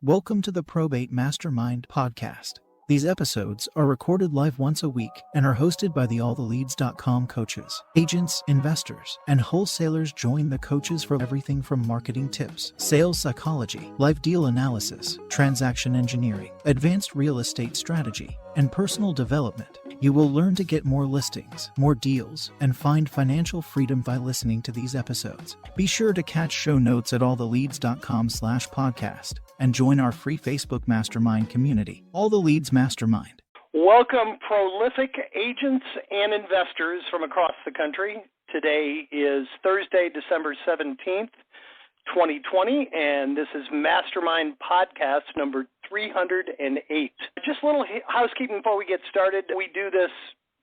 Welcome to the Probate Mastermind podcast. These episodes are recorded live once a week and are hosted by the alltheleads.com coaches. Agents, investors, and wholesalers join the coaches for everything from marketing tips, sales psychology, live deal analysis, transaction engineering, advanced real estate strategy, and personal development. You will learn to get more listings, more deals, and find financial freedom by listening to these episodes. Be sure to catch show notes at alltheleads.com/podcast and join our free Facebook Mastermind community, All the Leads Mastermind. Welcome, prolific agents and investors from across the country. Today is Thursday, December 17th, 2020, and this is Mastermind Podcast number 308. Just a little housekeeping before we get started. We do this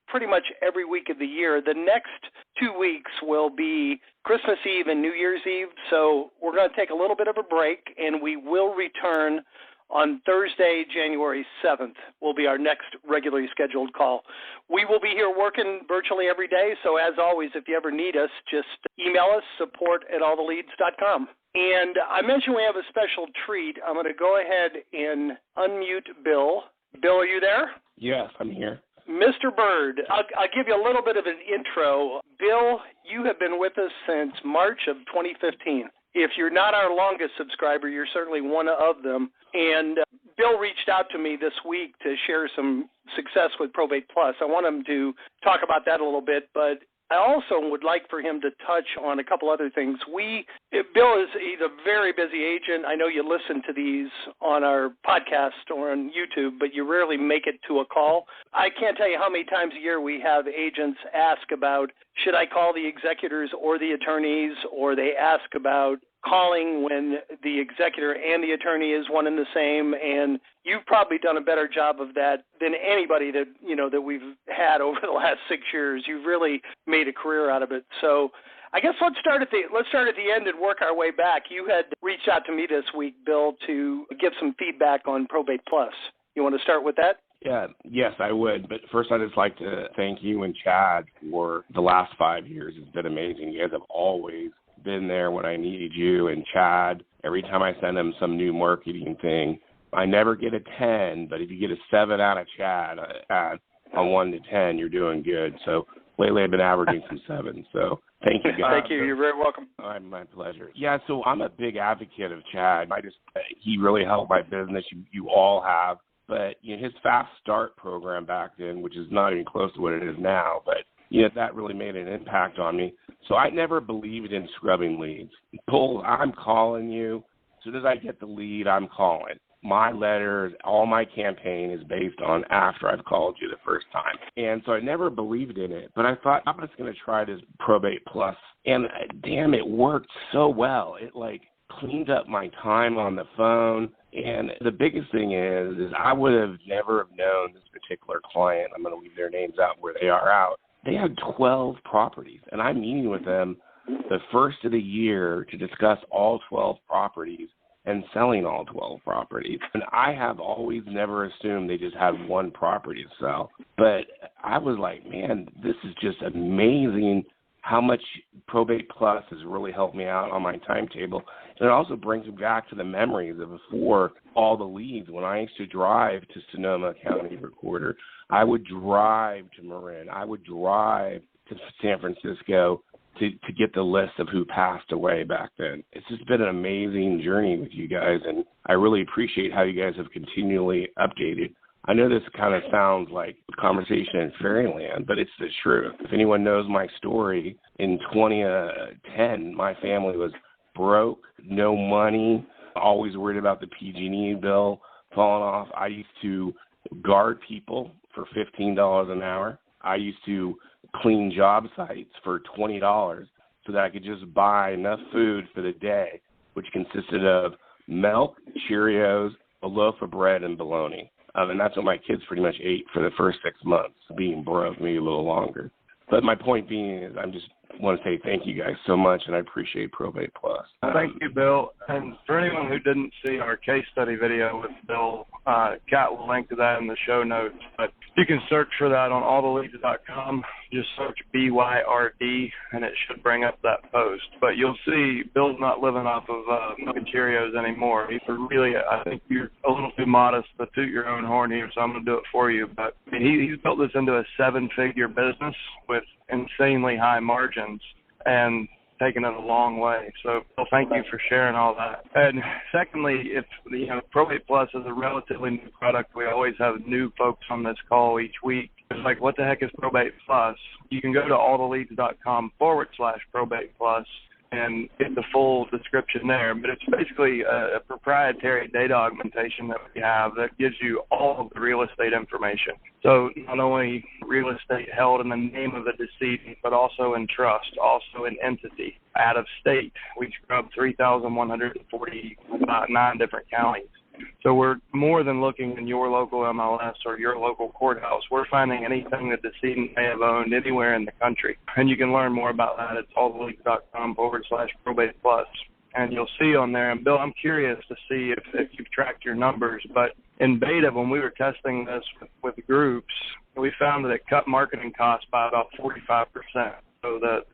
pretty much every week of the year. The next 2 weeks will be Christmas Eve and New Year's Eve, so we're going to take a little bit of a break, and we will return on Thursday, January 7th, will be our next regularly scheduled call. We will be here working virtually every day, so as always, if you ever need us, just email us, support@alltheleads.com. And I mentioned we have a special treat. I'm going to go ahead and unmute Bill. Bill, are you there? Yes, I'm here. Mr. Byrd, I'll give you a little bit of an intro. Bill, you have been with us since March of 2015. If you're not our longest subscriber, you're certainly one of them. And Bill reached out to me this week to share some success with Probate Plus. I want him to talk about that a little bit, but I also would like for him to touch on a couple other things. Bill he's a very busy agent. I know you listen to these on our podcast or on YouTube, but you rarely make it to a call. I can't tell you how many times a year we have agents ask about, should I call the executors or the attorneys, or they ask about calling when the executor and the attorney is one and the same, and you've probably done a better job of that than anybody that we've had over the last 6 years. You've really made a career out of it. So I guess let's start at the end and work our way back. You had reached out to me this week, Bill, to give some feedback on Probate Plus. You want to start with that? Yes, I would. But first, I'd just like to thank you and Chad for the last 5 years. It's been amazing. You guys have always been there when I needed you. And Chad, every time I send him some new marketing thing, I never get a 10, but if you get a 7 out of Chad on 1 to 10, you're doing good. So lately I've been averaging some 7. So thank you, guys. Thank you. You're very welcome. My pleasure. Yeah, so I'm a big advocate of Chad. He really helped my business. You all have. But his Fast Start program back then, which is not even close to what it is now, but that really made an impact on me. So I never believed in scrubbing leads. Bull, I'm calling you. As soon as I get the lead, I'm calling. My letters, all my campaign is based on after I've called you the first time. And so I never believed in it. But I thought, I'm just going to try this Probate Plus. And damn, it worked so well. It cleaned up my time on the phone. And the biggest thing is I would have never known this particular client. I'm going to leave their names out where they are out. They had 12 properties, and I'm meeting with them the first of the year to discuss all 12 properties and selling all 12 properties. And I have always never assumed they just had one property to sell. But I was like, man, this is just amazing how much Probate Plus has really helped me out on my timetable. And it also brings me back to the memories of before all the leads. When I used to drive to Sonoma County Recorder, I would drive to Marin. I would drive to San Francisco to get the list of who passed away back then. It's just been an amazing journey with you guys, and I really appreciate how you guys have continually updated. I know this kind of sounds like a conversation in fairyland, but it's the truth. If anyone knows my story, in 2010, my family was broke, no money, always worried about the PG&E bill falling off. I used to guard people for $15 an hour. I used to clean job sites for $20 so that I could just buy enough food for the day, which consisted of milk, Cheerios, a loaf of bread, and bologna. And that's what my kids pretty much ate for the first 6 months, being broke, maybe a little longer. But my point being is I just want to say thank you guys so much, and I appreciate Probate Plus. Thank you, Bill. And for anyone who didn't see our case study video with Bill, Kat will link to that in the show notes. But you can search for that on alltheleads.com. Just search BYRD, and it should bring up that post. But you'll see Bill's not living off of milk and Cheerios anymore. He's really, I think you're a little too modest to toot your own horn here, so I'm going to do it for you. But I mean, he's built this into a 7-figure business with insanely high margins and taken it a long way. So, Bill, thank you for sharing all that. And secondly, if Probate Plus is a relatively new product, we always have new folks on this call each week. It's like, what the heck is Probate Plus? You can go to alltheleads.com/Probate Plus and get the full description there. But it's basically a proprietary data augmentation that we have that gives you all of the real estate information. So not only real estate held in the name of the decedent, but also in trust, also in entity, out of state. We scrub 3,149 different counties. So we're more than looking in your local MLS or your local courthouse. We're finding anything the decedent may have owned anywhere in the country. And you can learn more about that at alltheleads.com/Probate Plus. And you'll see on there, and Bill, I'm curious to see if you've tracked your numbers, but in beta, when we were testing this with groups, we found that it cut marketing costs by about 45%. So the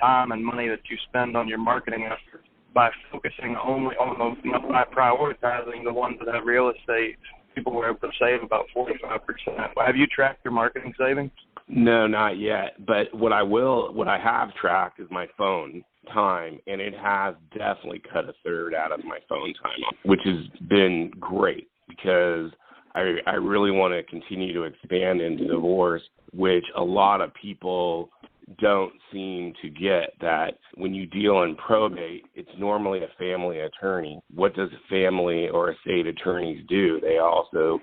time and money that you spend on your marketing efforts, by focusing only on by prioritizing the ones that have real estate, people were able to save about 45%. Have you tracked your marketing savings? No, not yet. But what I have tracked is my phone time, and it has definitely cut a third out of my phone time, which has been great because I really want to continue to expand into divorce, which a lot of people don't seem to get, that when you deal in probate, it's normally a family attorney. What does family or estate attorneys do? They also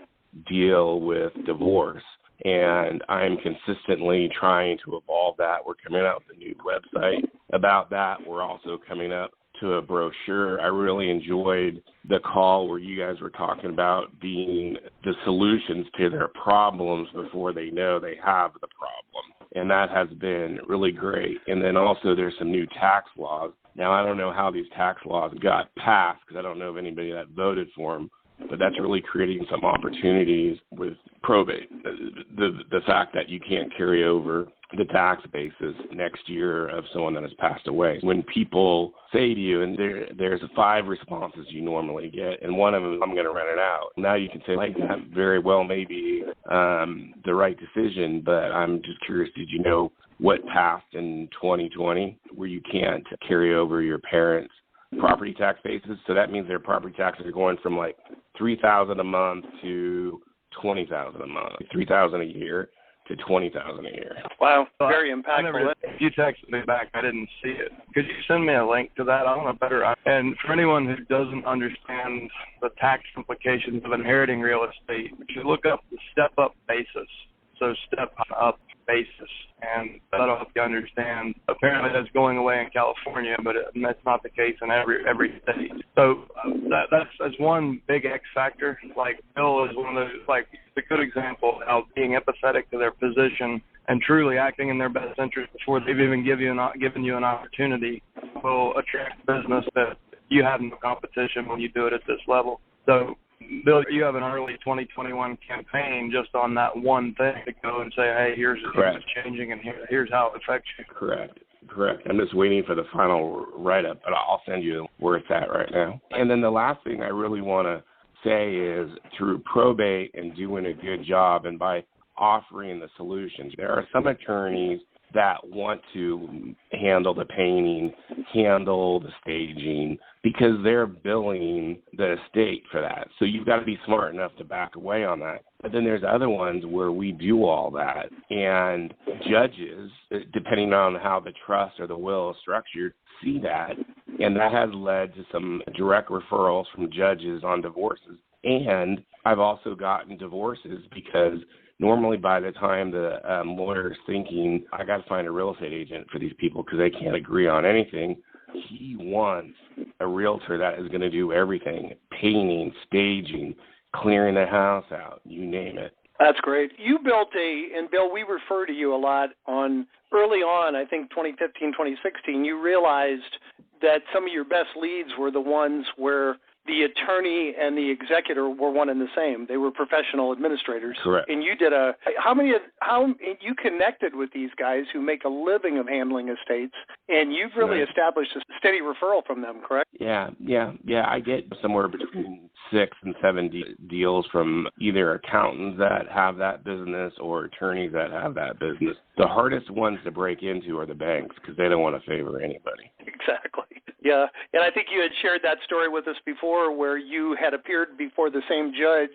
deal with divorce. And I'm consistently trying to evolve that. We're coming out with a new website about that. We're also coming up to a brochure. I really enjoyed the call where you guys were talking about being the solutions to their problems before they know they have the problem. And that has been really great. And then also there's some new tax laws. Now, I don't know how these tax laws got passed because I don't know of anybody that voted for them, but that's really creating some opportunities with probate. The fact that you can't carry over the tax basis next year of someone that has passed away. When people say to you, and there's 5 responses you normally get, and one of them is, I'm going to rent it out. Now you can say, like, that very well may be the right decision, but I'm just curious, did you know what passed in 2020 where you can't carry over your parents' property tax basis? So that means their property taxes are going from like $3,000 a month to $20,000 a month, $3,000 a year to $20,000 a year. Wow, very impactful. If you texted me back, I didn't see it. Could you send me a link to that? I want to better. And for anyone who doesn't understand the tax implications of inheriting real estate, you look up the step-up basis. So step-up basis, and that'll help you understand. Apparently that's going away in California, but that's not the case in every state. So that's one big X factor. Like Bill is one of those, like, it's a good example of being empathetic to their position and truly acting in their best interest before they've even given you an opportunity will attract business that you have no competition when you do it at this level. So Bill, you have an early 2021 campaign just on that one thing to go and say, hey, here's what's changing and here's how it affects you. Correct. I'm just waiting for the final write-up, but I'll send you where it's at right now. And then the last thing I really want to say is through probate and doing a good job and by offering the solutions, there are some attorneys that want to handle the painting, handle the staging, because they're billing the estate for that. So you've got to be smart enough to back away on that. But then there's other ones where we do all that, and judges, depending on how the trust or the will is structured, see that, and that has led to some direct referrals from judges on divorces. And I've also gotten divorces because normally by the time the lawyer's thinking, I got to find a real estate agent for these people because they can't agree on anything, he wants a realtor that is going to do everything, painting, staging, clearing the house out, you name it. That's great. You built and Bill, we refer to you a lot early on, I think 2015, 2016, you realized that some of your best leads were the ones where the attorney and the executor were one and the same. They were professional administrators. Correct. And you you connected with these guys who make a living of handling estates, and you've really established a steady referral from them, correct? Yeah. I get somewhere between 6 and 7 deals from either accountants that have that business or attorneys that have that business. The hardest ones to break into are the banks because they don't want to favor anybody. Exactly. Yeah, and I think you had shared that story with us before where you had appeared before the same judge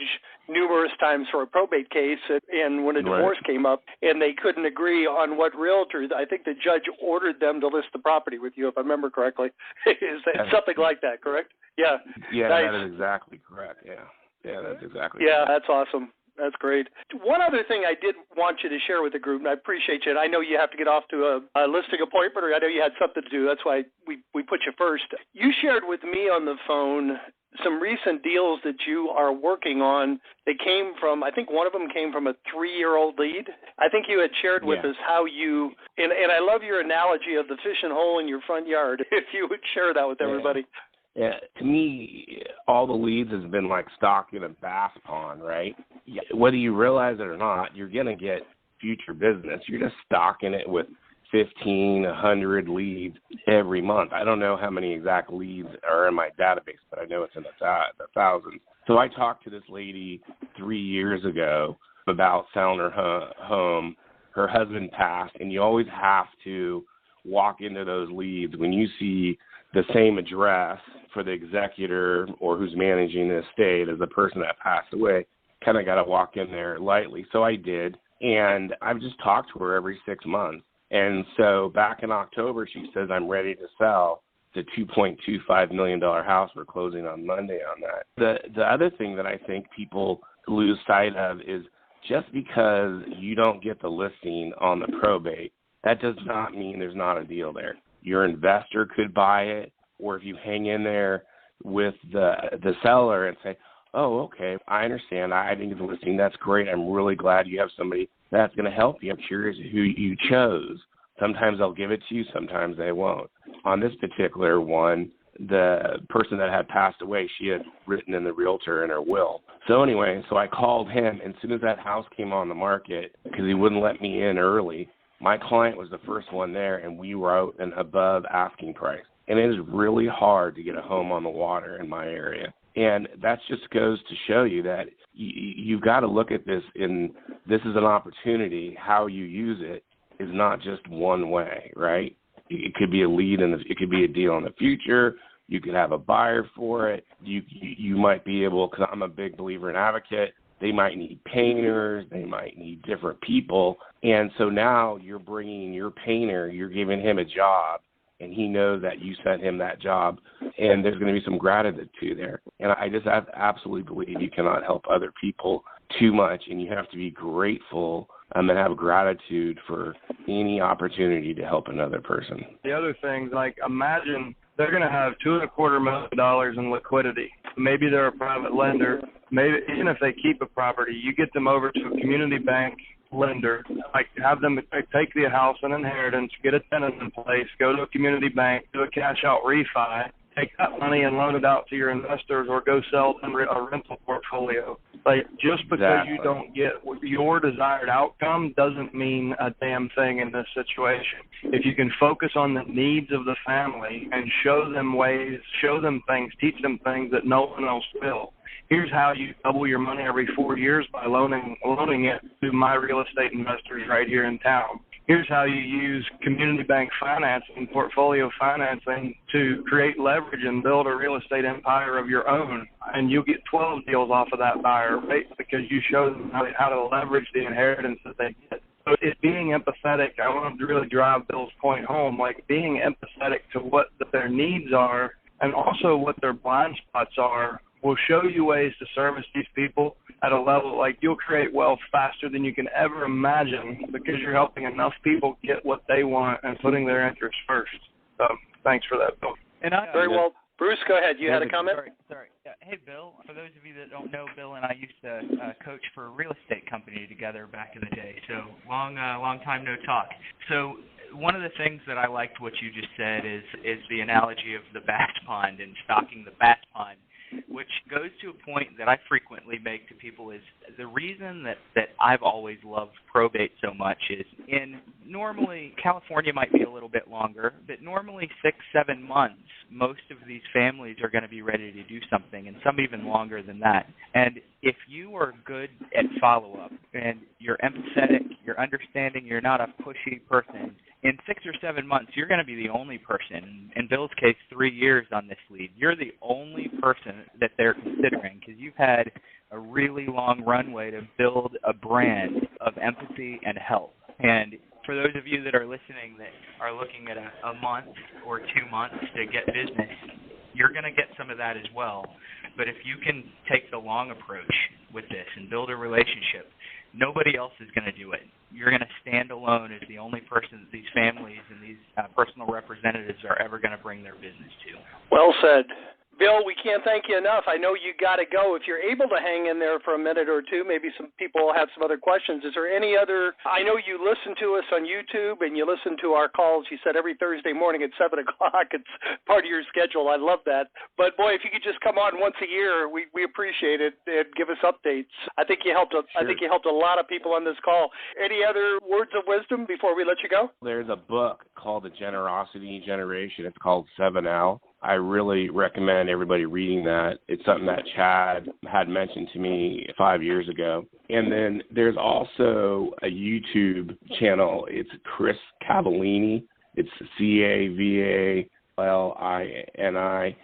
numerous times for a probate case, and when a divorce came up, and they couldn't agree on what realtor, I think the judge ordered them to list the property with you, if I remember correctly. Is that something like that, correct? Yeah. Yeah, nice. That is exactly correct, Yeah, that's exactly correct. That's awesome. That's great. One other thing I did want you to share with the group, and I appreciate you, and I know you have to get off to a listing appointment, or I know you had something to do. That's why we put you first. You shared with me on the phone some recent deals that you are working on. They came from, I think one of them came from a 3-year-old lead. I think you had shared with us how you, and I love your analogy of the fishing hole in your front yard, if you would share that with everybody. Yeah, to me, all the leads has been like stock in a bass pond, right? Whether you realize it or not, you're going to get future business. You're just stocking it with 15, 100 leads every month. I don't know how many exact leads are in my database, but I know it's in the thousands. So I talked to this lady 3 years ago about selling her home. Her husband passed, and you always have to walk into those leads when you see the same address for the executor or who's managing the estate as the person that passed away. Kind of got to walk in there lightly. So I did, and I've just talked to her every 6 months. And so back in October, she says, I'm ready to sell the $2.25 million house. We're closing on Monday on that. The other thing that I think people lose sight of is just because you don't get the listing on the probate, that does not mean there's not a deal there. Your investor could buy it, or if you hang in there with the seller and say, oh, okay, I understand. I didn't get the listing. That's great. I'm really glad you have somebody that's going to help you. I'm curious who you chose. Sometimes they'll give it to you. Sometimes they won't. On this particular one, the person that had passed away, she had written in the realtor in her will. So anyway, I called him, and as soon as that house came on the market, because he wouldn't let me in early, my client was the first one there, and we wrote an above asking price. And it is really hard to get a home on the water in my area. And that just goes to show you that you've got to look at this this is an opportunity. How you use it is not just one way, right? It could be a lead, it could be a deal in the future. You could have a buyer for it. You might be able, because I'm a big believer in advocate, they might need painters, they might need different people. And so now you're bringing your painter, you're giving him a job, and he knows that you sent him that job, and there's going to be some gratitude there. And I just absolutely believe you cannot help other people too much, and you have to be grateful and have gratitude for any opportunity to help another person. The other thing, like imagine they're going to have $2.25 million in liquidity. Maybe they're a private lender. Maybe even if they keep a property, you get them over to a community bank lender, like have them take the house in inheritance, get a tenant in place, go to a community bank, do a cash out refi, take that money and loan it out to your investors, or go sell them a rental portfolio. Like, just because you don't get your desired outcome doesn't mean a damn thing in this situation. If you can focus on the needs of the family and show them ways, show them things, teach them things that no one else will. Here's how you double your money every 4 years by loaning it to my real estate investors right here in town. Here's how you use community bank financing, portfolio financing, to create leverage and build a real estate empire of your own. And you'll get 12 deals off of that buyer, right? Because you show them how to leverage the inheritance that they get. So it's being empathetic. I want to really drive Bill's point home, like being empathetic to what their needs are and also what their blind spots are will show you ways to service these people at a level like you'll create wealth faster than you can ever imagine because you're helping enough people get what they want and putting their interests first. So thanks for that, Bill. And very well Bruce, go ahead. You had a comment? Sorry. Hey, Bill. For those of you that don't know, Bill and I used to coach for a real estate company together back in the day. So long time no talk. So one of the things that I liked what you just said is the analogy of the bass pond and stocking the bass pond, which goes to a point that I frequently make to people is the reason that I've always loved probate so much is normally California might be a little bit longer, but normally 6-7 months, most of these families are going to be ready to do something, and some even longer than that. And if you are good at follow-up and you're empathetic, you're understanding, you're not a pushy person, in 6 or 7 months, you're going to be the only person, in Bill's case, 3 years on this lead. You're the only person that they're considering because you've had a really long runway to build a brand of empathy and help. And for those of you that are listening that are looking at a month or 2 months to get business, you're going to get some of that as well. But if you can take the long approach with this and build a relationship, nobody else is going to do it. You're going to stand alone as the only person that these families and these personal representatives are ever going to bring their business to. Well said. Bill, we can't thank you enough. I know you got to go. If you're able to hang in there for a minute or two, maybe some people will have some other questions. Is there any other? I know you listen to us on YouTube and you listen to our calls. You said every Thursday morning at 7 o'clock. It's part of your schedule. I love that. But, boy, if you could just come on once a year, we appreciate it and give us updates. I think you helped. I think you helped a lot of people on this call. Any other words of wisdom before we let you go? There's a book called The Generosity Generation. It's called 7L. I really recommend everybody reading that. It's something that Chad had mentioned to me 5 years ago. And then there's also a YouTube channel. It's Chris Cavallini. It's Cavallini.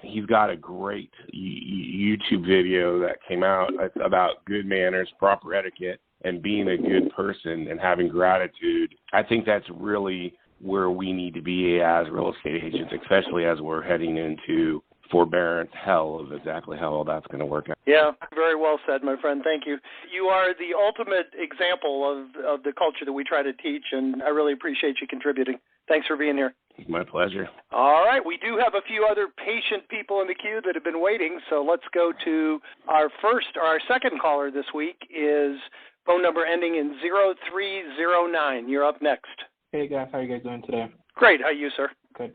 He's got a great YouTube video that came out about good manners, proper etiquette, and being a good person and having gratitude. I think that's really where we need to be as real estate agents, especially as we're heading into forbearance hell of exactly how all that's going to work out. Yeah, very well said, my friend. Thank you. You are the ultimate example of the culture that we try to teach, and I really appreciate you contributing. Thanks for being here. My pleasure. All right. We do have a few other patient people in the queue that have been waiting, so let's go to our second caller this week is phone number ending in 0309. You're up next. Hey guys, how are you guys doing today? Great. How are you, sir?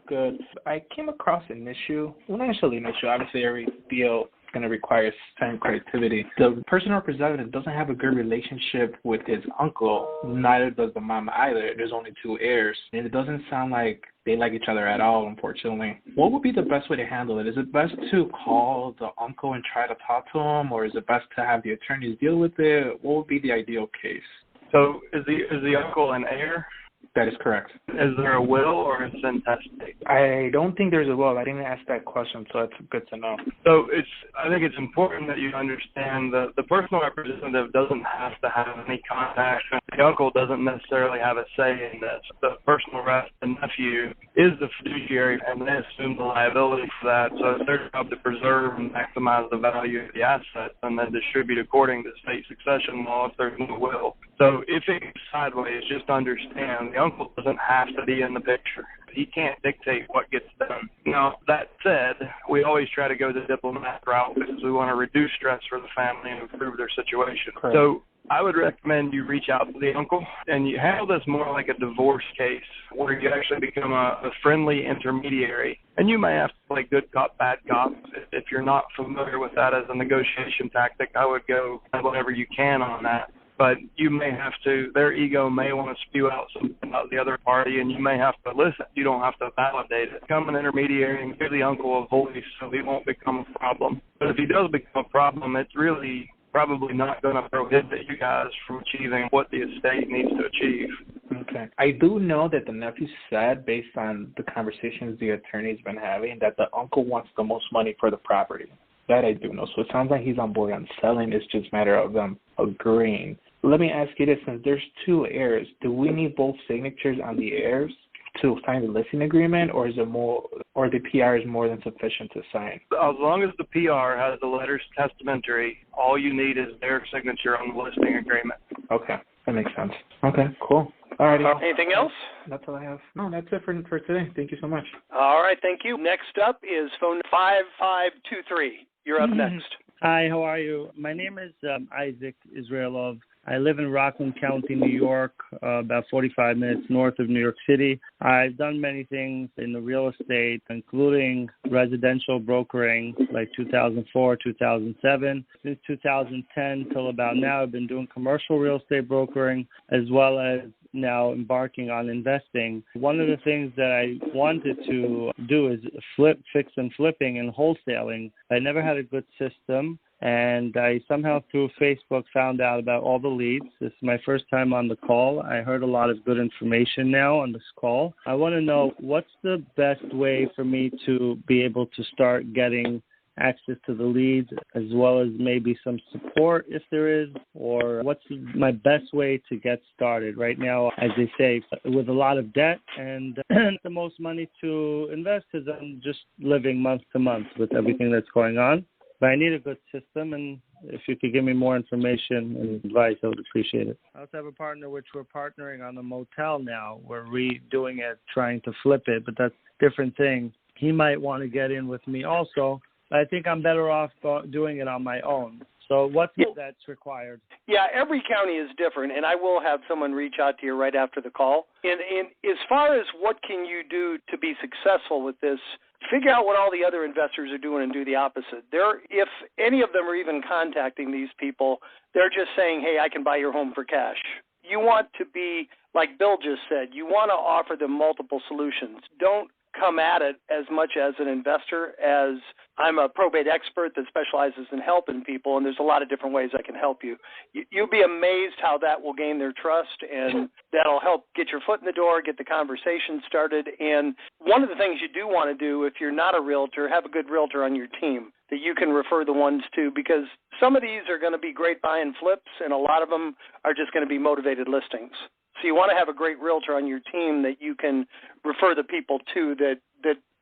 Good. I came across an issue. Well, not necessarily an issue. Obviously, every deal is going to require certain creativity. The person representative doesn't have a good relationship with his uncle. Neither does the mom either. There's only 2 heirs. And it doesn't sound like they like each other at all, unfortunately. What would be the best way to handle it? Is it best to call the uncle and try to talk to him, or is it best to have the attorneys deal with it? What would be the ideal case? So is the uncle an heir? That is correct. Is there a will or is it intestate? I don't think there's a will. I didn't ask that question, so that's good to know. So I think it's important that you understand that the personal representative doesn't have to have any contact. The uncle doesn't necessarily have a say in this. The personal rep, the nephew, is the fiduciary, and they assume the liability for that. So it's their job to preserve and maximize the value of the assets and then distribute according to state succession law if there's no will. So if it goes sideways, just understand the uncle doesn't have to be in the picture. He can't dictate what gets done. Now, that said, we always try to go the diplomatic route because we want to reduce stress for the family and improve their situation. Correct. So I would recommend you reach out to the uncle and you handle this more like a divorce case where you actually become a friendly intermediary. And you may have to play good cop, bad cop. If you're not familiar with that as a negotiation tactic, I would go whatever you can on that. But you may have to, their ego may want to spew out something about the other party, and you may have to listen. You don't have to validate it. Become an intermediary and give the uncle a voice so he won't become a problem. But if he does become a problem, it's really probably not going to prohibit you guys from achieving what the estate needs to achieve. Okay. I do know that the nephew said, based on the conversations the attorney's been having, that the uncle wants the most money for the property. That I do know. So it sounds like he's on board on selling. It's just a matter of them agreeing. Let me ask you this. Since there's 2 heirs, do we need both signatures on the heirs to sign the listing agreement, or is it more, or the PR is more than sufficient to sign? As long as the PR has the letters testamentary, all you need is their signature on the listing agreement. Okay. That makes sense. Okay, cool. All righty. Anything else? That's all I have. No, that's it for today. Thank you so much. All right, thank you. Next up is phone 5523. You're up next. Hi, how are you? My name is Isaac Israelov. I live in Rockland County, New York, about 45 minutes north of New York City. I've done many things in the real estate, including residential brokering, like 2004, 2007. Since 2010 till about now, I've been doing commercial real estate brokering, as well as now embarking on investing. One of the things that I wanted to do is fix and flipping and wholesaling. I never had a good system, and I somehow through Facebook found out about all the leads. This is my first time on the call. I heard a lot of good information now on this call. I want to know what's the best way for me to be able to start getting access to the leads, as well as maybe some support if there is, or what's my best way to get started right now, as they say, with a lot of debt and the most money to invest because I'm just living month to month with everything that's going on. But I need a good system, and if you could give me more information and advice, I would appreciate it. I also have a partner which we're partnering on a motel now. We're redoing it, trying to flip it, but that's a different thing. He might want to get in with me also. I think I'm better off doing it on my own. So what's that's required? Yeah, every county is different, and I will have someone reach out to you right after the call. And as far as what can you do to be successful with this, figure out what all the other investors are doing and do the opposite. If any of them are even contacting these people, they're just saying, hey, I can buy your home for cash. You want to be, like Bill just said, you want to offer them multiple solutions. Don't come at it as much as an investor as I'm a probate expert that specializes in helping people, and there's a lot of different ways I can help you. You'll be amazed how that will gain their trust, and that'll help get your foot in the door, get the conversation started. And one of the things you do want to do if you're not a realtor, have a good realtor on your team that you can refer the ones to, because some of these are going to be great buy and flips, and a lot of them are just going to be motivated listings. So you want to have a great realtor on your team that you can refer the people to that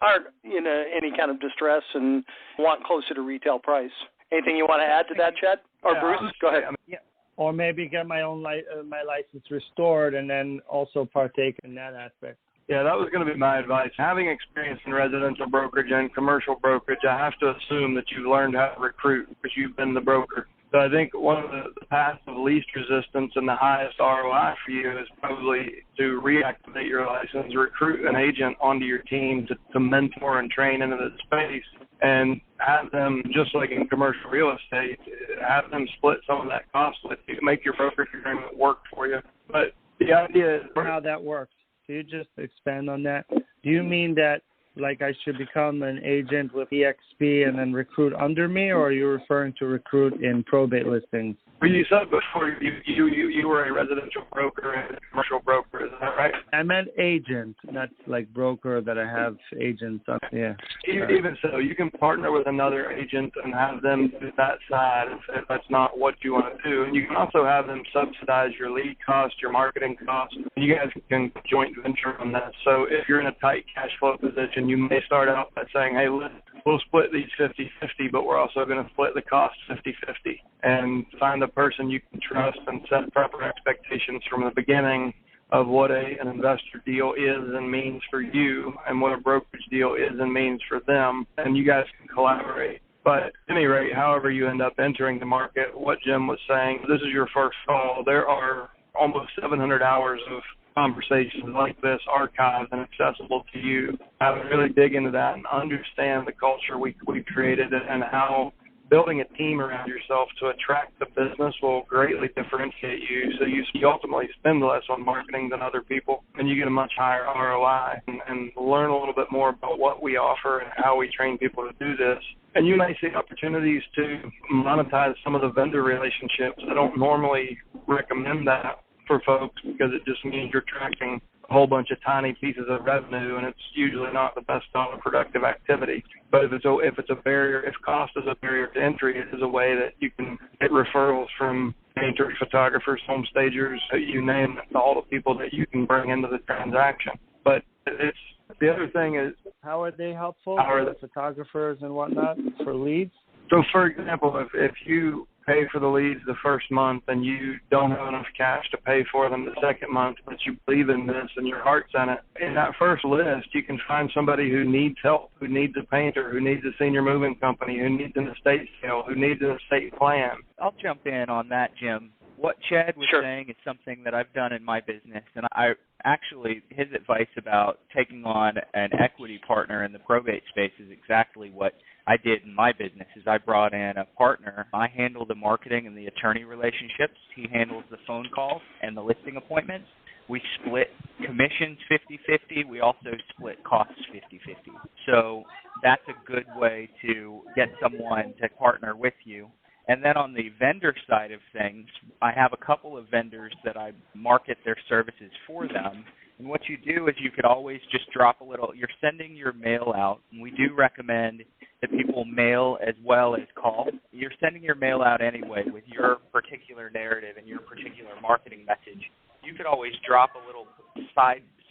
aren't in any kind of distress and want closer to retail price. Anything you want to add to that, Chad? Or Bruce? Go ahead. Yeah. Or maybe get my own my license restored and then also partake in that aspect. Yeah, that was going to be my advice. Having experience in residential brokerage and commercial brokerage, I have to assume that you've learned how to recruit because you've been the broker. So I think one of the paths of least resistance and the highest ROI for you is probably to reactivate your license, recruit an agent onto your team to mentor and train into the space, and have them, just like in commercial real estate, have them split some of that cost with you, make your brokerage agreement work for you. But the idea is how that works. Can you just expand on that? Do you mean that like I should become an agent with EXP and then recruit under me, or are you referring to recruit in probate listings? Well, you said before you were a residential broker and a commercial broker, is that right? I meant agent, not like broker that I have agents on. Yeah. Even so, you can partner with another agent and have them do that side if that's not what you want to do. And you can also have them subsidize your lead cost, your marketing cost. You guys can joint venture on that. So if you're in a tight cash flow position, you may start out by saying, hey, we'll split these 50-50, but we're also going to split the cost 50-50 and find a person you can trust and set proper expectations from the beginning of what an investor deal is and means for you and what a brokerage deal is and means for them, and you guys can collaborate. But at any rate, however you end up entering the market, what Jim was saying, this is your first call. There are almost 700 hours of conversations like this archived and accessible to you. I would really dig into that and understand the culture we created and how building a team around yourself to attract the business will greatly differentiate you. So you ultimately spend less on marketing than other people, and you get a much higher ROI and learn a little bit more about what we offer and how we train people to do this. And you may see opportunities to monetize some of the vendor relationships. I don't normally recommend that for folks because it just means you're tracking a whole bunch of tiny pieces of revenue, and it's usually not the best productive activity. But if it's a barrier, if cost is a barrier to entry, it is a way that you can get referrals from painters, photographers, home stagers, you name it, all the people that you can bring into the transaction. But the other thing is, how are they helpful? How are the photographers and whatnot for leads? So, for example, if you pay for the leads the first month and you don't have enough cash to pay for them the second month, but you believe in this and your heart's in it, in that first list, you can find somebody who needs help, who needs a painter, who needs a senior moving company, who needs an estate sale, who needs an estate plan. I'll jump in on that, Jim. What Chad was saying is something that I've done in my business, and I actually, his advice about taking on an equity partner in the probate space is exactly what I did in my business. Is I brought in a partner. I handle the marketing and the attorney relationships. He handles the phone calls and the listing appointments. We split commissions 50-50. We also split costs 50-50. So that's a good way to get someone to partner with you. And then on the vendor side of things, I have a couple of vendors that I market their services for them. And what you do is you could always just drop a little. You're sending your mail out, and we do recommend that people mail as well as call. You're sending your mail out anyway with your particular narrative and your particular marketing message. You could always drop a little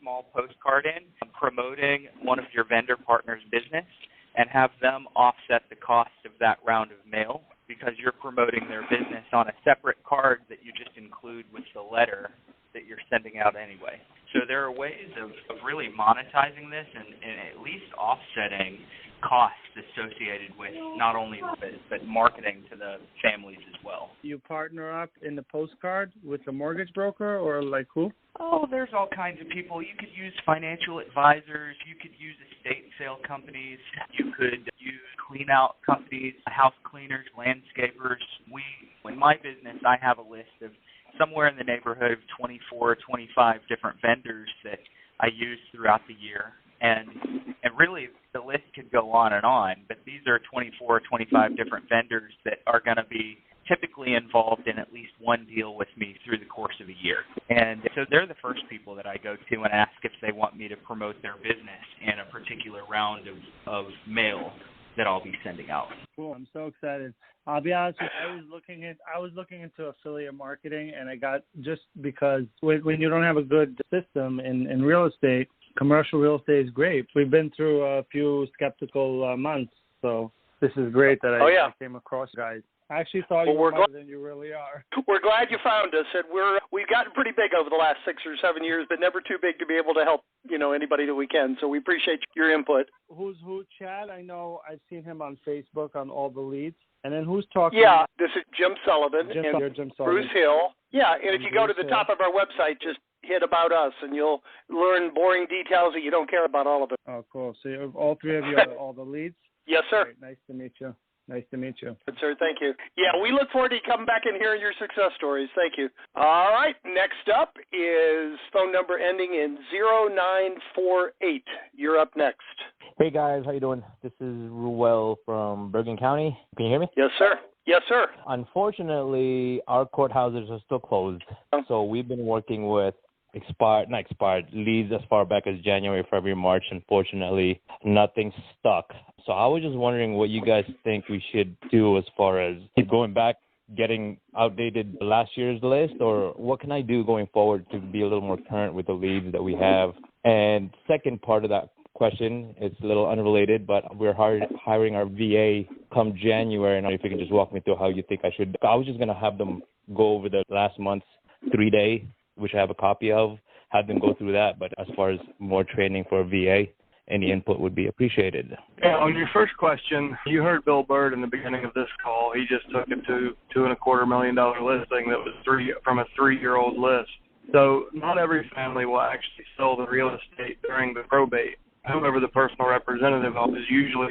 small postcard in promoting one of your vendor partners' business and have them offset the cost of that round of mail, because you're promoting their business on a separate card that you just include with the letter that you're sending out anyway. So there are ways of really monetizing this and at least offsetting costs associated with not only this, but marketing to the families as well. You partner up in the postcard with a mortgage broker or like who? Oh, there's all kinds of people. You could use financial advisors. You could use estate sale companies. You could use clean-out companies, house cleaners, landscapers. In my business, I have a list of somewhere in the neighborhood of 24, 25 different vendors that I use throughout the year. And really, the list could go on, but these are 24, 25 different vendors that are going to be typically involved in at least one deal with me through the course of a year. And so they're the first people that I go to and ask if they want me to promote their business in a particular round of mail that I'll be sending out. Cool. I'm so excited. I'll be honest with you, I was looking into affiliate marketing, and I got, just because when you don't have a good system in real estate, commercial real estate is great. We've been through a few skeptical months, so this is great that I came across you guys. I actually thought you were more than you really are. We're glad you found us, and we've gotten pretty big over the last 6 or 7 years, but never too big to be able to help anybody that we can. So we appreciate your input. Who's who, Chad? I know I've seen him on Facebook on all the leads. And then who's talking? Yeah, this is Jim Sullivan Jim Sullivan. Bruce Hill. Yeah, and if you go to the top of our website, just hit About Us, and you'll learn boring details that you don't care about all of it. Oh, cool. So all three of you are all the leads? Yes, sir. Great. Nice to meet you. Nice to meet you. Good, sir. Thank you. Yeah, we look forward to you coming back and hearing your success stories. Thank you. All right. Next up is phone number ending in 0948. You're up next. Hey, guys. How you doing? This is Ruel from Bergen County. Can you hear me? Yes, sir. Yes, sir. Unfortunately, our courthouses are still closed. So we've been working with leads as far back as January, February, March. Unfortunately, nothing's stuck. So I was just wondering what you guys think we should do as far as keep going back, getting outdated last year's list, or what can I do going forward to be a little more current with the leads that we have? And second part of that question, it's a little unrelated, but we're hiring our VA come January. And if you can just walk me through how you think I should. I was just going to have them go over the last month's 3-day, which I have a copy of, have them go through that. But as far as more training for a VA, any input would be appreciated. Yeah, on your first question, you heard Bill Byrd in the beginning of this call. He just took it to $2.25 million listing that was from a 3-year-old list. So not every family will actually sell the real estate during the probate. Whoever the personal representative is usually,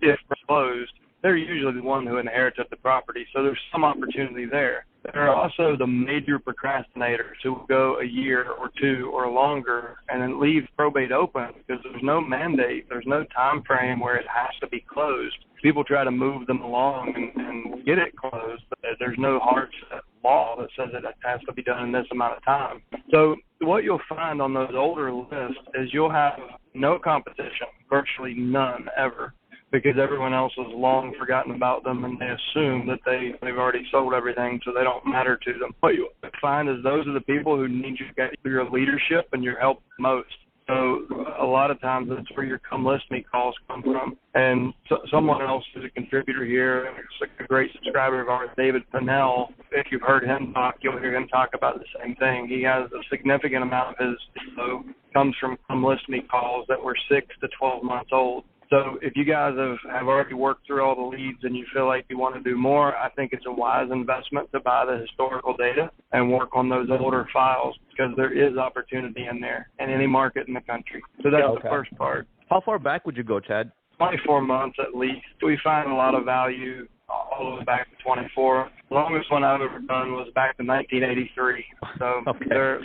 if closed, they're usually the one who inherited the property. So there's some opportunity there. There are also the major procrastinators who will go a year or two or longer and then leave probate open because there's no mandate, there's no time frame where it has to be closed. People try to move them along and get it closed, but there's no hard set law that says it has to be done in this amount of time. So what you'll find on those older lists is you'll have no competition, virtually none ever, because everyone else has long forgotten about them and they assume that they've already sold everything, so they don't matter to them. What you'll find is those are the people who need your leadership and your help most. So a lot of times that's where your come list me calls come from. And someone else who's a contributor here, it's a great subscriber of ours, David Pinnell. If you've heard him talk, you'll hear him talk about the same thing. He has a significant amount of his info comes from come list me calls that were 6 to 12 months old. So if you guys have already worked through all the leads and you feel like you want to do more, I think it's a wise investment to buy the historical data and work on those older files because there is opportunity in there in any market in the country. So that's the first part. How far back would you go, Chad? 24 months at least. We find a lot of value all the way back to 24. The longest one I've ever done was back to 1983. So their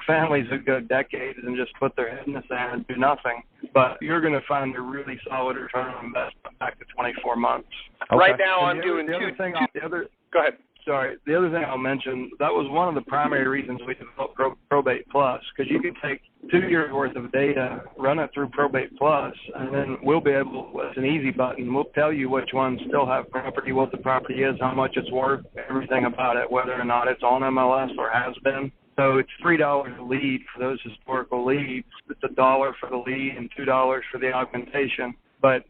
families would go decades and just put their head in the sand and do nothing. But you're going to find a really solid return on investment back to 24 months. Okay. Right now I'm doing Go ahead. Sorry. The other thing I'll mention, that was one of the primary reasons we developed Probate Plus, because you can take 2 years worth of data, run it through Probate Plus, and then we'll be able, it's an easy button, we'll tell you which ones still have property, what the property is, how much it's worth, everything about it, whether or not it's on MLS or has been. So it's $3 a lead for those historical leads. It's $1 for the lead and $2 for the augmentation. But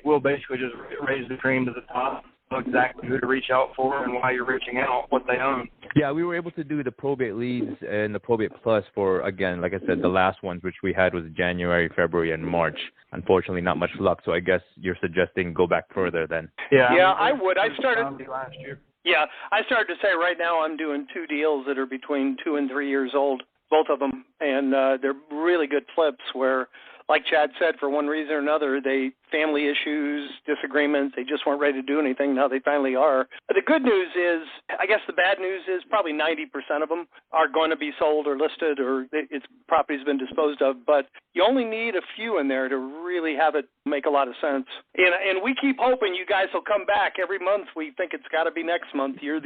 we'll basically just raise the cream to the top. Know exactly who to reach out for and why you're reaching out, what they own. Yeah, we were able to do the probate leads and the probate plus for, again, like I said, the last ones, which we had was January, February, and March. Unfortunately, not much luck. So I guess you're suggesting go back further then. Yeah, I would. I started last year. Yeah, I started to say right now I'm doing 2 deals that are between 2 and 3 years old, both of them, and they're really good flips where, like Chad said, for one reason or another, family issues, disagreements, they just weren't ready to do anything. Now they finally are. But the good news is, I guess the bad news is probably 90% of them are going to be sold or listed or its property's been disposed of. But you only need a few in there to really have it make a lot of sense. And we keep hoping you guys will come back. Every month we think it's got to be next month. You're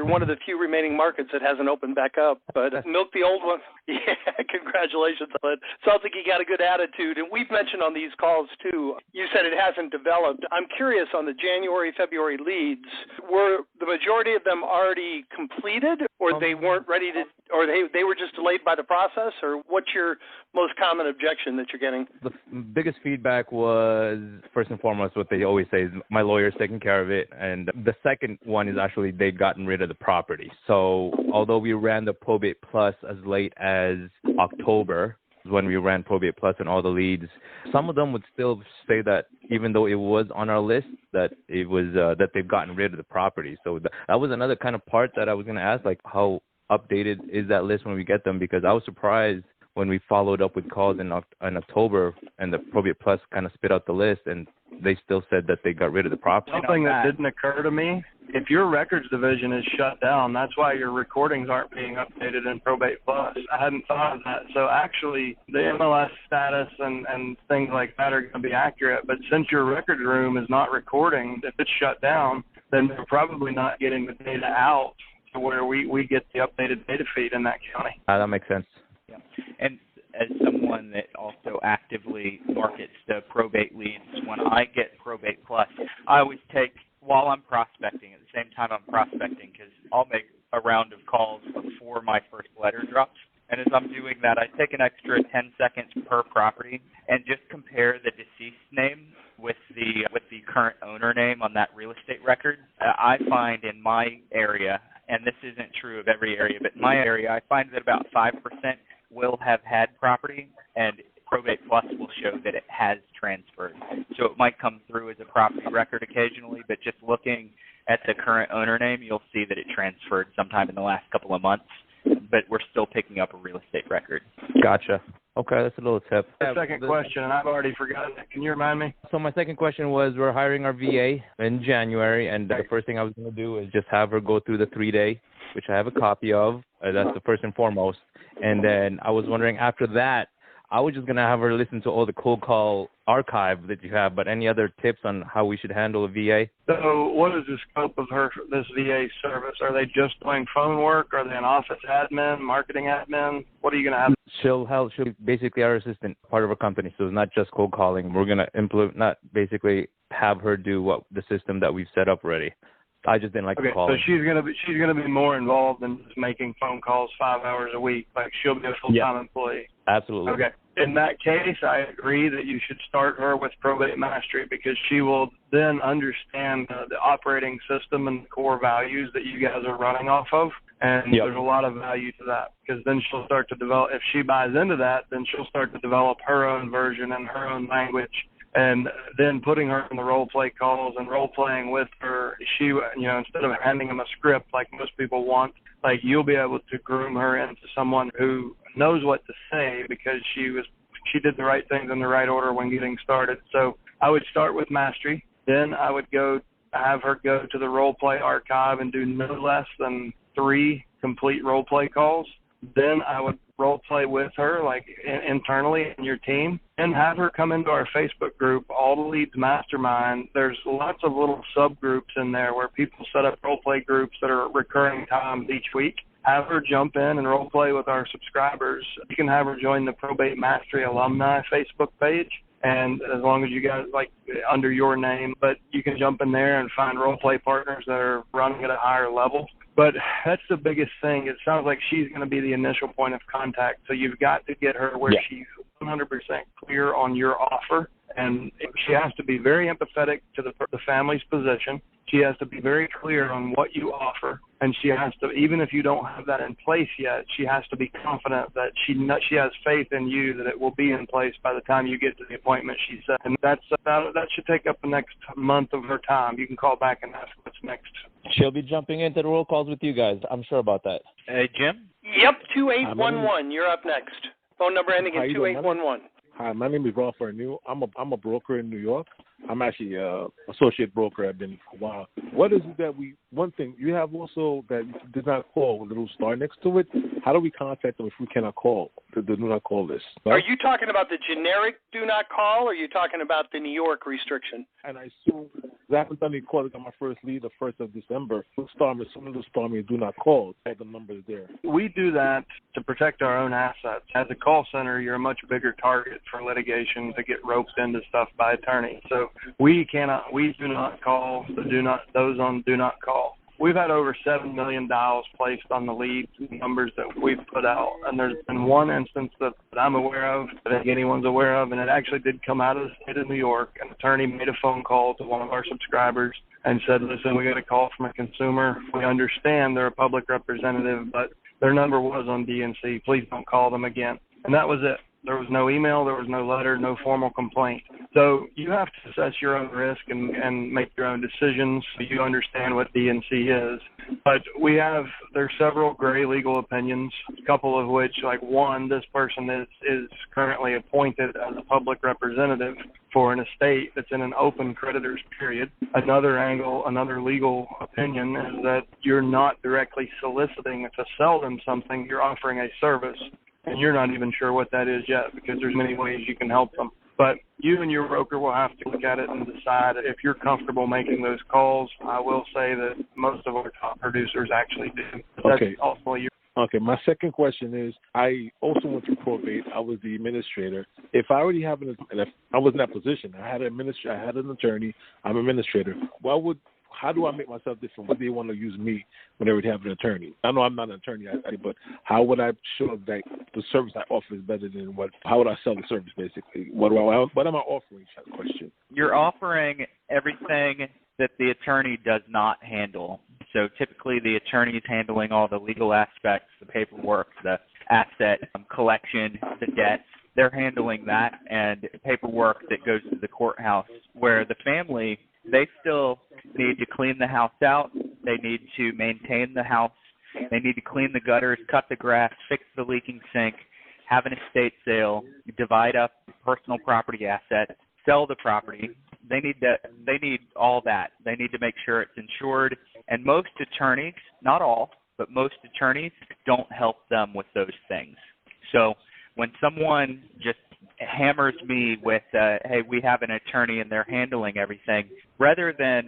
one of the few remaining markets that hasn't opened back up. But milk the old one. Yeah, congratulations on it. Sounds like you got a good attitude. And we've mentioned on these calls, too, you said it hasn't developed. I'm curious on the January, February leads, were the majority of them already completed or they weren't ready to, or they were just delayed by the process? Or what's your most common objection that you're getting? The biggest feedback was, first and foremost, what they always say is my lawyer's taking care of it. And the second one is actually they'd gotten rid of the property. So although we ran the Probate Plus as late as October, when we ran Probate Plus and all the leads, some of them would still say that even though it was on our list, that it was that they've gotten rid of the property. So that was another kind of part that I was going to ask, like how updated is that list when we get them? Because I was surprised when we followed up with calls in October and the Probate Plus kind of spit out the list and they still said that they got rid of the property. Something that didn't occur to me, if your records division is shut down, that's why your recordings aren't being updated in Probate Plus. I hadn't thought of that. So actually, the MLS status and things like that are going to be accurate. But since your record room is not recording, if it's shut down, then they're probably not getting the data out to where we get the updated data feed in that county. That makes sense. Yeah. And as someone that also actively markets the probate leads, when I get Probate Plus, I always take, while I'm prospecting, at the same time I'm prospecting, because I'll make a round of calls before my first letter drops. And as I'm doing that, I take an extra 10 seconds per property and just compare the deceased name with the current owner name on that real estate record. I find in my area, and this isn't true of every area, but in my area, I find that about 5% will have had property, and Probate Plus will show that it has transferred. So it might come through as a property record occasionally, but just looking at the current owner name, you'll see that it transferred sometime in the last couple of months, but we're still picking up a real estate record. Gotcha. Okay, that's a little tip. The second question, and I've already forgotten it. Can you remind me? So my second question was, we're hiring our VA in January, and the first thing I was going to do is just have her go through the 3-day, which I have a copy of. That's the first and foremost. And then I was wondering, after that, I was just going to have her listen to all the cold call archive that you have, but any other tips on how we should handle a VA? So what is the scope of this VA service? Are they just doing phone work? Are they an office admin, marketing admin? What are you going to have? She'll be basically our assistant, part of our company. So it's not just cold calling. We're going to have her do the system that we've set up already. I just didn't like to call. So she's gonna be more involved than just making phone calls 5 hours a week. Like she'll be a full-time employee. Absolutely. Okay. in that case, I agree that you should start her with Probate Mastery, because she will then understand the operating system and the core values that you guys are running off of. And there's a lot of value to that, because then she'll start to develop, if she buys into that, then she'll start to develop her own version and her own language. And then putting her in the role play calls and role playing with her, she, instead of handing them a script like most people want, like, you'll be able to groom her into someone who knows what to say, because she did the right things in the right order when getting started. So I would start with Mastery. Then I would have her go to the role play archive and do no less than 3 complete role play calls. Then I would role play with her, like internally in your team, and have her come into our Facebook group, All the Leads Mastermind. There's lots of little subgroups in there where people set up role play groups that are recurring times each week. Have her jump in and role play with our subscribers. You can have her join the Probate Mastery Alumni Facebook page, and as long as you guys, like, under your name, but you can jump in there and find role play partners that are running at a higher level. But that's the biggest thing. It sounds like she's going to be the initial point of contact. So you've got to get her where she's 100% clear on your offer. And she has to be very empathetic to the family's position. She has to be very clear on what you offer. And she has to, even if you don't have that in place yet, she has to be confident that she has faith in you that it will be in place by the time you get to the appointment she set. And that should take up the next month of her time. You can call back and ask what's next. She'll be jumping into the roll calls with you guys. I'm sure about that. Hey, Jim? Yep, 2811. You're up next. Phone number ending in 2811. Hi, my name is Rolf Arnew. I'm a broker in New York. I'm actually an associate broker. I've been for a while. What is it that one thing, you have also that you did not call with a little star next to it. How do we contact them if we cannot call, the do not call list? Right? Are you talking about the generic do not call, or are you talking about the New York restriction? And I assume I haven't done any calls. I got my first lead the 1st of December. As soon as the star me do not call, all the numbers there. We do that to protect our own assets. As a call center, you're a much bigger target for litigation to get roped into stuff by attorney. So we do not call those on do not call. We've had over $7 million placed on the lead numbers that we've put out, and there's been one instance that I'm aware of, I think anyone's aware of, and it actually did come out of the state of New York. An attorney made a phone call to one of our subscribers and said, listen, we got a call from a consumer. We understand they're a public representative, but their number was on DNC. Please don't call them again. And that was it. There was no email, there was no letter, no formal complaint. So you have to assess your own risk and make your own decisions so you understand what DNC is. But there's several gray legal opinions, a couple of which, like one, this person is currently appointed as a public representative for an estate that's in an open creditors period. Another legal opinion is that you're not directly soliciting to sell them something, you're offering a service. And you're not even sure what that is yet, because there's many ways you can help them. But you and your broker will have to look at it and decide if you're comfortable making those calls. I will say that most of our top producers actually do. Okay. Okay, my second question is, I also went through probate. I was the administrator. If I already have if I was in that position, I had an attorney, I'm an administrator, how do I make myself different? What do they want to use me when they would have an attorney? I know I'm not an attorney, but how would I show that the service I offer is better than how would I sell the service, basically? What am I offering? Question. You're offering everything that the attorney does not handle. So typically the attorney is handling all the legal aspects, the paperwork, the asset collection, the debts. They're handling that and paperwork that goes to the courthouse, where the family, they still need to clean the house out. They need to maintain the house. They need to clean the gutters, cut the grass, fix the leaking sink, have an estate sale, divide up personal property assets, sell the property. They need all that. They need to make sure it's insured. And most attorneys, not all, but most attorneys don't help them with those things. So when someone just hammers me with, hey, we have an attorney and they're handling everything, rather than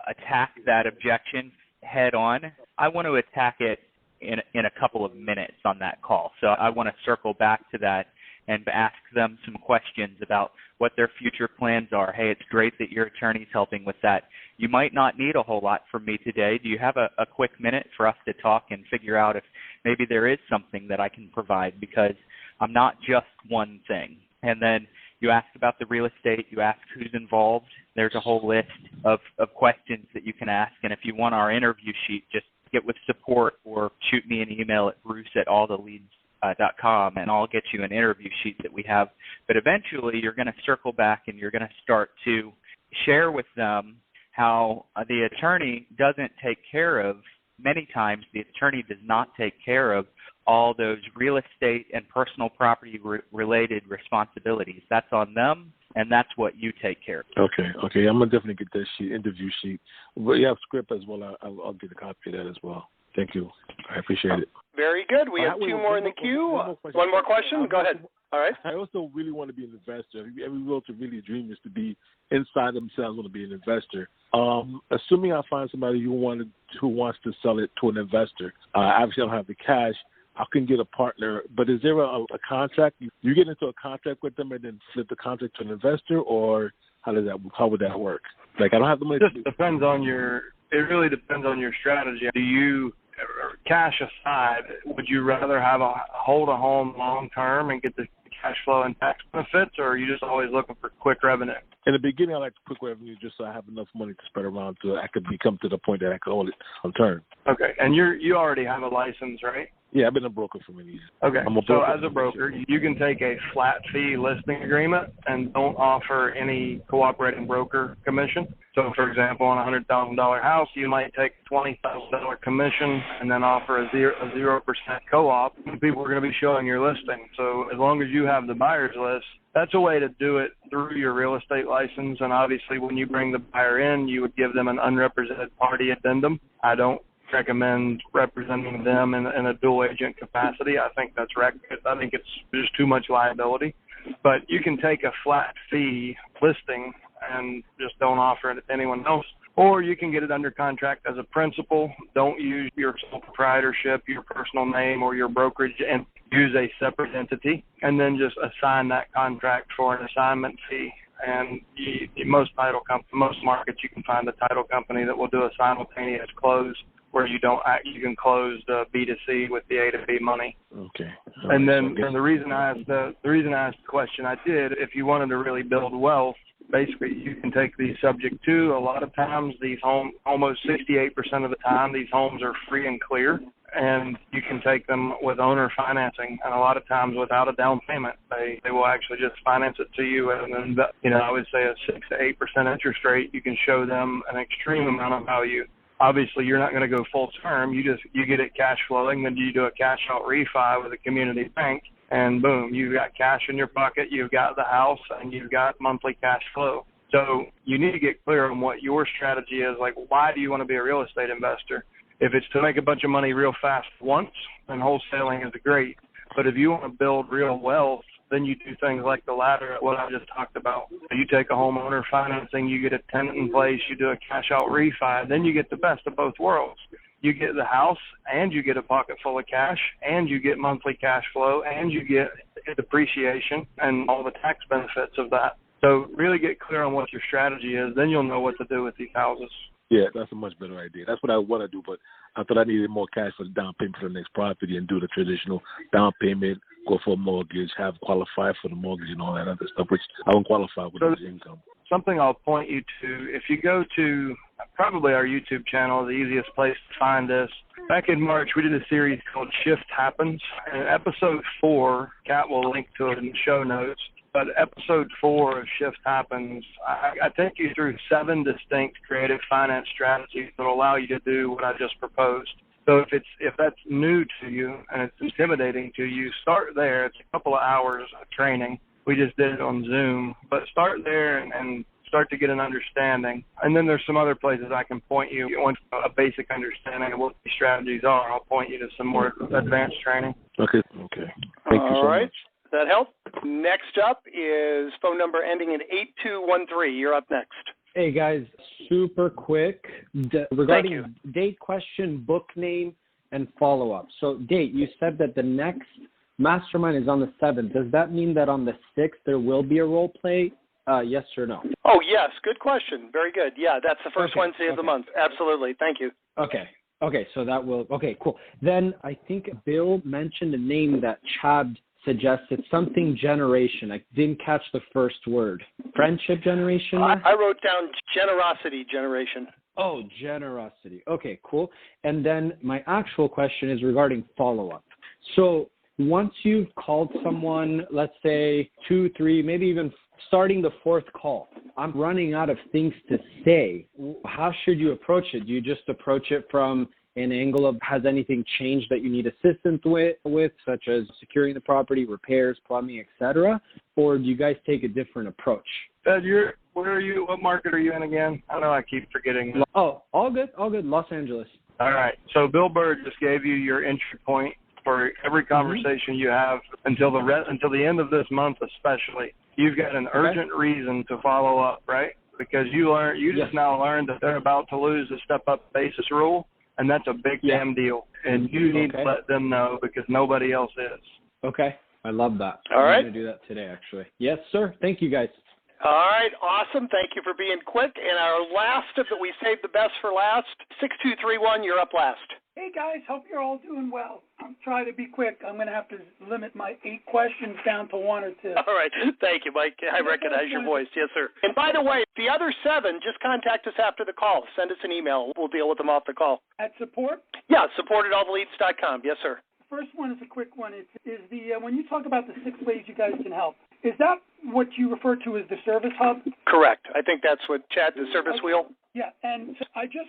attack that objection head on, I want to attack it in a couple of minutes on that call. So I want to circle back to that and ask them some questions about what their future plans are. Hey, it's great that your attorney's helping with that. You might not need a whole lot from me today. Do you have a quick minute for us to talk and figure out if maybe there is something that I can provide? Because I'm not just one thing. And then you ask about the real estate, you ask who's involved. There's a whole list of questions that you can ask. And if you want our interview sheet, just get with support or shoot me an email at bruce@alltheleads.com, and I'll get you an interview sheet that we have. But eventually you're going to circle back and you're going to start to share with them how the attorney doesn't take care of, many times the attorney does not take care of all those real estate and personal property related responsibilities. That's on them, and that's what you take care of. Okay. I'm going to definitely get that interview sheet. But you have script as well. I'll get a copy of that as well. Thank you. I appreciate it. Very good. We have two more in the queue. One more question? Go ahead. All right. I also really want to be an investor. Every realtor really dream is to be inside themselves, want to be an investor. Assuming I find somebody who wants to sell it to an investor, obviously I don't have the cash. I can get a partner, but is there a contract? You get into a contract with them and then flip the contract to an investor, or how would that work? Like, I don't have the money. It really depends on your strategy. Do you, cash aside, would you rather hold a home long term and get the cash flow and tax benefits, or are you just always looking for quick revenue? In the beginning, I like quick revenue just so I have enough money to spread around so I could come to the point that I can hold it on turn. Okay, and you already have a license, right? Yeah, I've been a broker for many years. Okay, so as a broker, you can take a flat fee listing agreement and don't offer any cooperating broker commission. So, for example, on a $100,000 house, you might take a $20,000 commission and then offer a 0% co-op. People are going to be showing your listing. So as long as you have the buyer's list, that's a way to do it through your real estate license. And obviously, when you bring the buyer in, you would give them an unrepresented party addendum. I don't recommend representing them in a dual agent capacity. I think that's I think it's just too much liability. But you can take a flat fee listing and just don't offer it to anyone else. Or you can get it under contract as a principal. Don't use your sole proprietorship, your personal name, or your brokerage, and use a separate entity, and then just assign that contract for an assignment fee. And most markets, you can find a title company that will do a simultaneous close where you can close the B2C with the A to B money. Okay. And then the reason I asked the question I did, if you wanted to really build wealth, basically you can take these subject to. A lot of times these almost 68% of the time, these homes are free and clear, and you can take them with owner financing, and a lot of times without a down payment. They will actually just finance it to you at I would say a 6 to 8% interest rate. You can show them an extreme amount of value. Obviously, you're not going to go full term. You get it cash flowing, then you do a cash out refi with a community bank, and boom, you've got cash in your pocket, you've got the house, and you've got monthly cash flow. So you need to get clear on what your strategy is. Like, why do you want to be a real estate investor? If it's to make a bunch of money real fast once, then wholesaling is great. But if you want to build real wealth, then you do things like the latter, what I just talked about. You take a homeowner financing, you get a tenant in place, you do a cash out refi, then you get the best of both worlds. You get the house, and you get a pocket full of cash, and you get monthly cash flow, and you get depreciation and all the tax benefits of that. So really get clear on what your strategy is, then you'll know what to do with these houses. Yeah, that's a much better idea. That's what I want to do, but I thought I needed more cash for the down payment for the next property and do the traditional down payment, go for a mortgage, have qualified for the mortgage and all that other stuff, which I don't qualify with this income. Something I'll point you to, if you go to probably our YouTube channel, the easiest place to find this. Back in March, we did a series called Shift Happens. And episode 4, Kat will link to it in the show notes, but episode 4 of Shift Happens, I take you through 7 distinct creative finance strategies that will allow you to do what I just proposed. So if that's new to you and it's intimidating to you, start there. It's a couple of hours of training. We just did it on Zoom, but start there and start to get an understanding. And then there's some other places I can point you. If you want a basic understanding of what these strategies are, I'll point you to some more advanced training. Okay. Thank you so much. Does that help? Next up is phone number ending in 8213. You're up next. Hey, guys, super quick. Regarding date question, book name, and follow-up. So, date, you said that the next Mastermind is on the 7th. Does that mean that on the 6th there will be a role play? Yes or no? Oh, yes. Good question. Very good. Yeah, that's the first Wednesday of the month. Absolutely. Thank you. Okay, so that will – okay, cool. Then I think Bill mentioned a name that Chad suggests it's something generation. I didn't catch the first word. Friendship generation? I wrote down generosity generation. Oh, generosity. Okay, cool. And then my actual question is regarding follow-up. So once you've called someone, let's say 2, 3, maybe even starting the 4th call, I'm running out of things to say. How should you approach it? Do you just approach it from an angle of has anything changed that you need assistance with such as securing the property, repairs, plumbing, etc.? Or do you guys take a different approach? Where are you? What market are you in again? I know I keep forgetting. Oh, all good. Los Angeles. All right. So Bill Byrd just gave you your entry point for every conversation you have until the end of this month, especially. You've got an urgent reason to follow up, right? Because you just now learned that they're about to lose the step-up basis rule, and that's a big damn deal. And you need to let them know because nobody else is. Okay. I love that. All right. I'm going to do that today, actually. Yes, sir. Thank you, guys. All right, awesome. Thank you for being quick. And our last, if we saved the best for last, 6231, you're up last. Hey, guys. Hope you're all doing well. I'm trying to be quick. I'm going to have to limit my 8 questions down to 1 or 2. All right. Thank you, Mike. I recognize your voice. Yes, sir. And by the way, the other 7, just contact us after the call. Send us an email. We'll deal with them off the call. At support? Yeah, support@alltheleads.com. Yes, sir. First one is a quick one. When you talk about the 6 ways you guys can help, is that what you refer to as the service hub? Correct. I think that's what the service wheel. Yeah, and I just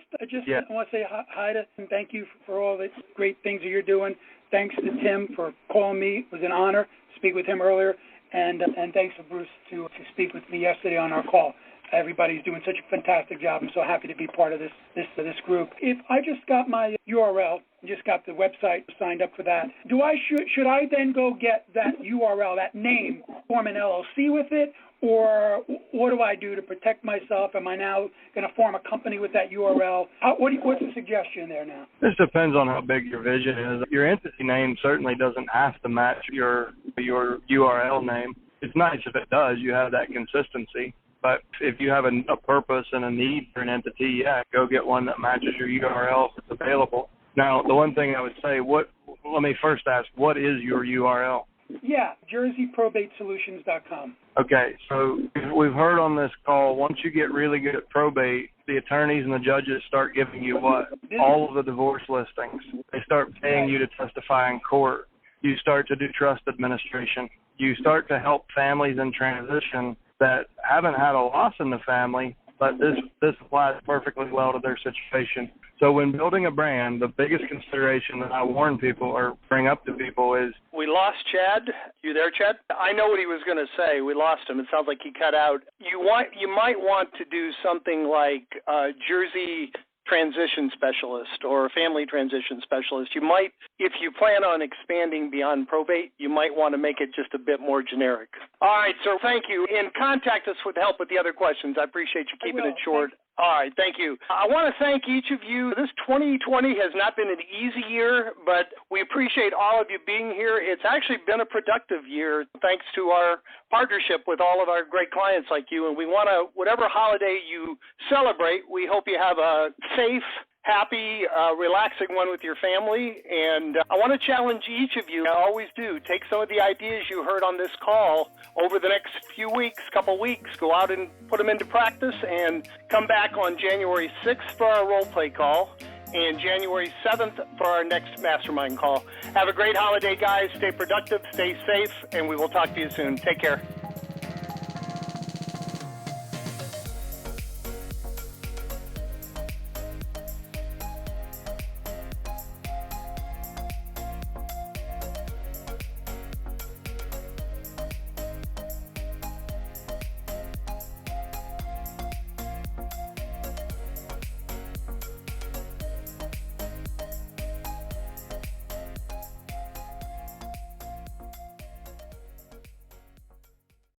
want to say hi to and thank you for all the great things that you're doing. Thanks to Tim for calling me. It was an honor to speak with him earlier, and thanks to Bruce to speak with me yesterday on our call. Everybody's doing such a fantastic job. I'm so happy to be part of this group. If I just got my URL, just got the website, signed up for that, should I then go get that URL, that name, form an LLC with it, or what do I do to protect myself? Am I now going to form a company with that URL? What's the suggestion there now? This depends on how big your vision is. Your entity name certainly doesn't have to match your URL name. It's nice if it does. You have that consistency. But if you have a purpose and a need for an entity, go get one that matches your URL if it's available. Now, the one thing I would say, let me first ask, what is your URL? Yeah, jerseyprobatesolutions.com. Okay, so we've heard on this call, once you get really good at probate, the attorneys and the judges start giving you what? All of the divorce listings. They start paying you to testify in court. You start to do trust administration. You start to help families in transition that haven't had a loss in the family, but this applies perfectly well to their situation. So when building a brand, the biggest consideration that I warn people or bring up to people is... We lost Chad. You there, Chad? I know what he was going to say. We lost him. It sounds like he cut out. You might want to do something like Jersey transition specialist or family transition specialist. You might, if you plan on expanding beyond probate, you might want to make it just a bit more generic. All right, sir, thank you. And contact us with help with the other questions. I appreciate you keeping it short. All right, thank you. I want to thank each of you. This 2020 has not been an easy year, but we appreciate all of you being here. It's actually been a productive year thanks to our partnership with all of our great clients like you. And we want to, whatever holiday you celebrate, we hope you have a safe, happy, relaxing one with your family. And I want to challenge each of you, I always do, take some of the ideas you heard on this call over the next few weeks, couple weeks, go out and put them into practice and come back on January 6th for our role play call and January 7th for our next mastermind call. Have a great holiday, guys. Stay productive, stay safe, and we will talk to you soon. Take care.